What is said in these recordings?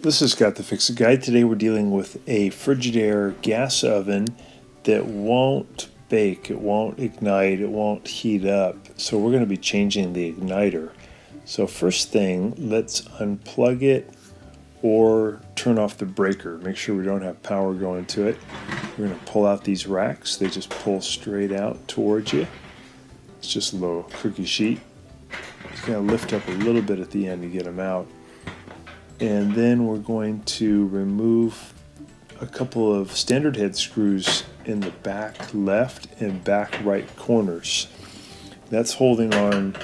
This is Scott the Fix It Guy. Today we're dealing with a Frigidaire gas oven that won't bake, it won't ignite, it won't heat up. So we're going to be changing the igniter. So first thing, let's unplug it or turn off the breaker. Make sure we don't have power going to it. We're going to pull out these racks. They just pull straight out towards you. It's just a little cookie sheet. Just going to lift up a little bit at the end to get them out. And then we're going to remove a couple of standard head screws in the back left and back right corners. That's holding on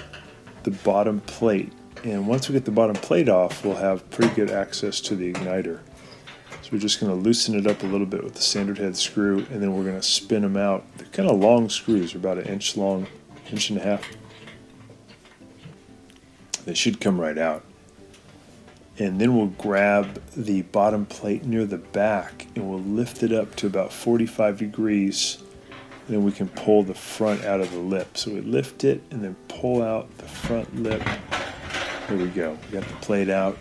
the bottom plate. And once we get the bottom plate off, we'll have pretty good access to the igniter. So we're just going to loosen it up a little bit with the standard head screw, and then we're going to spin them out. They're kind of long screws, they're about an inch long, inch and a half. They should come right out. And then we'll grab the bottom plate near the back and we'll lift it up to about 45 degrees, and then we can pull the front out of the lip. So we lift it and then pull out the front lip. There we go. We got the plate out.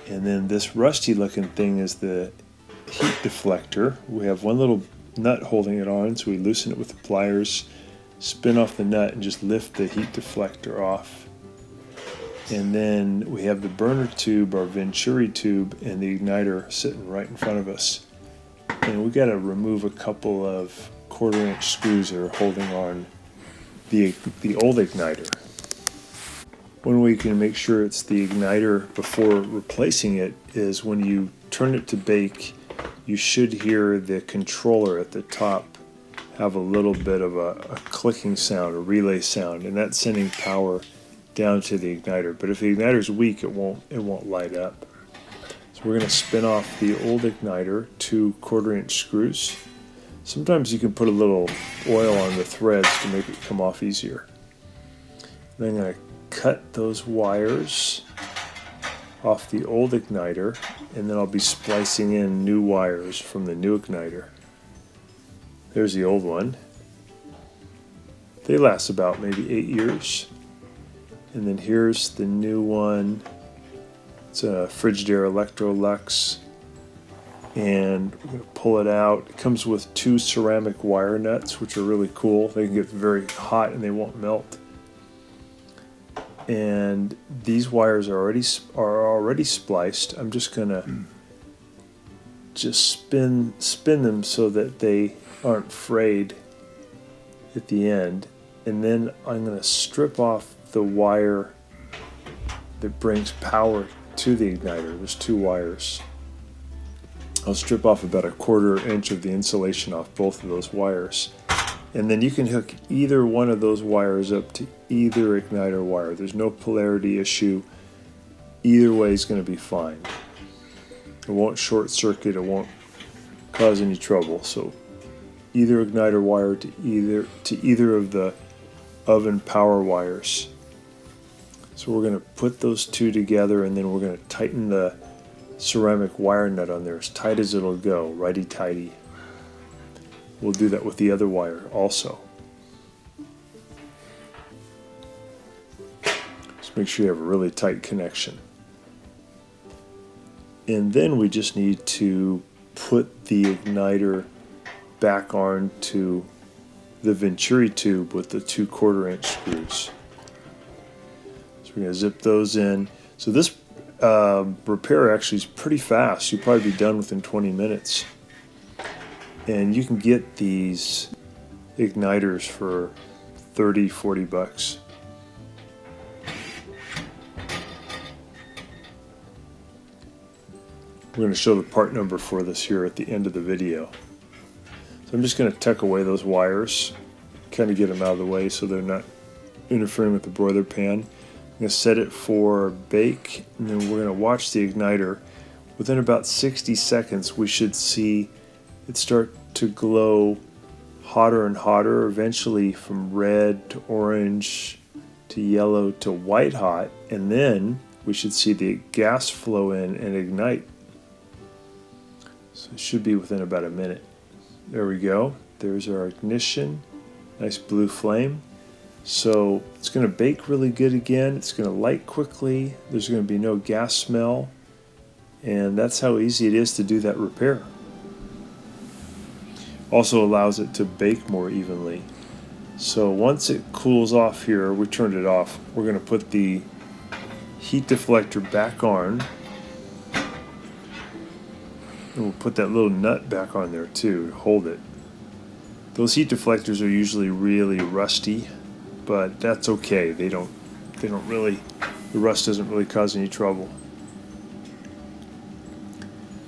And then this rusty looking thing is the heat deflector. We have one little nut holding it on, so we loosen it with the pliers, spin off the nut, and just lift the heat deflector off. And then we have the burner tube, our Venturi tube, and the igniter sitting right in front of us. And we got to remove a couple of 1/4 inch screws that are holding on the old igniter. One way you can make sure it's the igniter before replacing it is when you turn it to bake, you should hear the controller at the top have a little bit of a clicking sound, a relay sound, and that's sending power down to the igniter. But if the igniter is weak, it won't light up. So we're going to spin off the old igniter, 2 1/4 inch screws. Sometimes you can put a little oil on the threads to make it come off easier. Then I'm going to cut those wires off the old igniter, and then I'll be splicing in new wires from the new igniter. There's the old one. They last about maybe 8 years. And then here's the new one. It's a Frigidaire Electrolux, and we're going to pull it out. It comes with 2 ceramic wire nuts, which are really cool. They can get very hot and they won't melt. And these wires are already spliced. I'm just going to spin them so that they aren't frayed at the end. And then I'm going to strip off the wire that brings power to the igniter. There's 2 wires. I'll strip off about a 1/4 inch of the insulation off both of those wires. And then you can hook either one of those wires up to either igniter wire. There's no polarity issue. Either way is going to be fine. It won't short circuit, it won't cause any trouble. So either igniter wire to either of the oven power wires. So we're going to put those 2 together, and then we're going to tighten the ceramic wire nut on there as tight as it'll go, righty-tighty. We'll do that with the other wire also. Just make sure you have a really tight connection. And then we just need to put the igniter back onto the Venturi tube with the 2 1/4 inch screws. So we're going to zip those in. So this repair actually is pretty fast. You'll probably be done within 20 minutes. And you can get these igniters for $30-40 bucks. We're going to show the part number for this here at the end of the video. So I'm just going to tuck away those wires, kind of get them out of the way so they're not interfering with the broiler pan. I'm going to set it for bake, and then we're going to watch the igniter. Within about 60 seconds, we should see it start to glow hotter and hotter, eventually from red to orange to yellow to white hot, and then we should see the gas flow in and ignite. So it should be within about a minute. There we go. There's our ignition. Nice blue flame. So it's going to bake really good again. It's going to light quickly. There's going to be no gas smell. And that's how easy it is to do that repair. Also allows it to bake more evenly. So once it cools off here, we turned it off, we're going to put the heat deflector back on. And we'll put that little nut back on there too to hold it. Those heat deflectors are usually really rusty, but that's okay. They don't really, the rust doesn't really cause any trouble.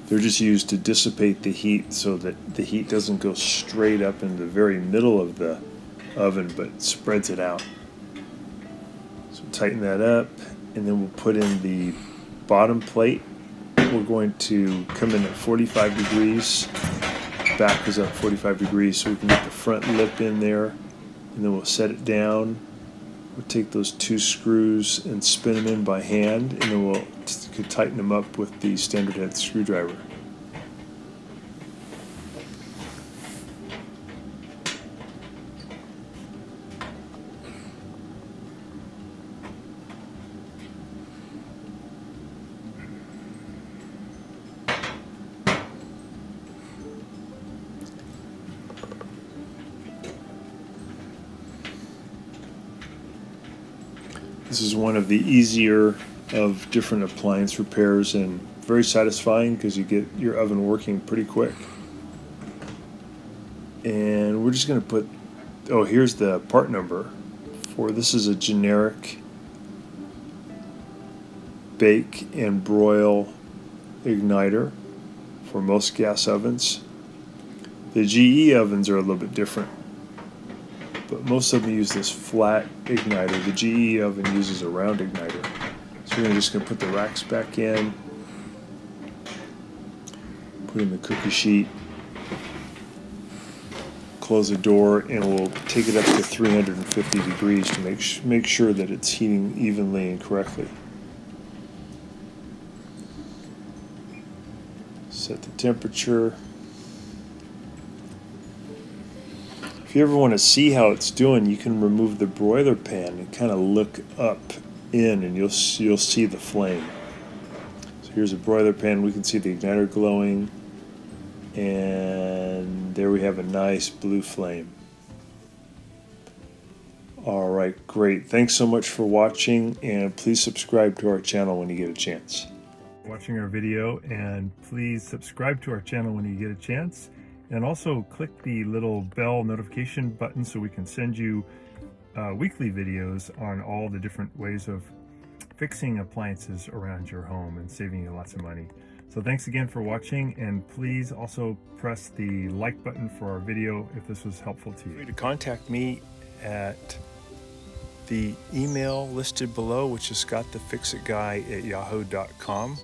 They're just used to dissipate the heat so that the heat doesn't go straight up in the very middle of the oven, but spreads it out. So tighten that up, and then we'll put in the bottom plate. We're going to come in at 45 degrees. Back is up 45 degrees so we can get the front lip in there, and then we'll set it down. We'll take those 2 screws and spin them in by hand, and then we'll tighten them up with the standard head screwdriver. This is one of the easier of different appliance repairs and very satisfying because you get your oven working pretty quick. And we're just going to put, oh, here's the part number for this. Is a generic bake and broil igniter for most gas ovens. The GE ovens are a little bit different, but most of them use this flat igniter. The GE oven uses a round igniter. So we're just going to put the racks back in, put in the cookie sheet, close the door, and we'll take it up to 350 degrees to make sure that it's heating evenly and correctly. Set the temperature. If you ever want to see how it's doing, you can remove the broiler pan and kind of look up in, and you'll see the flame. So here's a broiler pan. We can see the igniter glowing, and there we have a nice blue flame. Alright, great. Thanks so much for watching, and please subscribe to our channel when you get a chance. Watching our video, and please subscribe to our channel when you get a chance. And also click the little bell notification button so we can send you weekly videos on all the different ways of fixing appliances around your home and saving you lots of money. So thanks again for watching, and please also press the like button for our video if this was helpful to you. Feel free to contact me at the email listed below, which is scottthefixitguy@yahoo.com.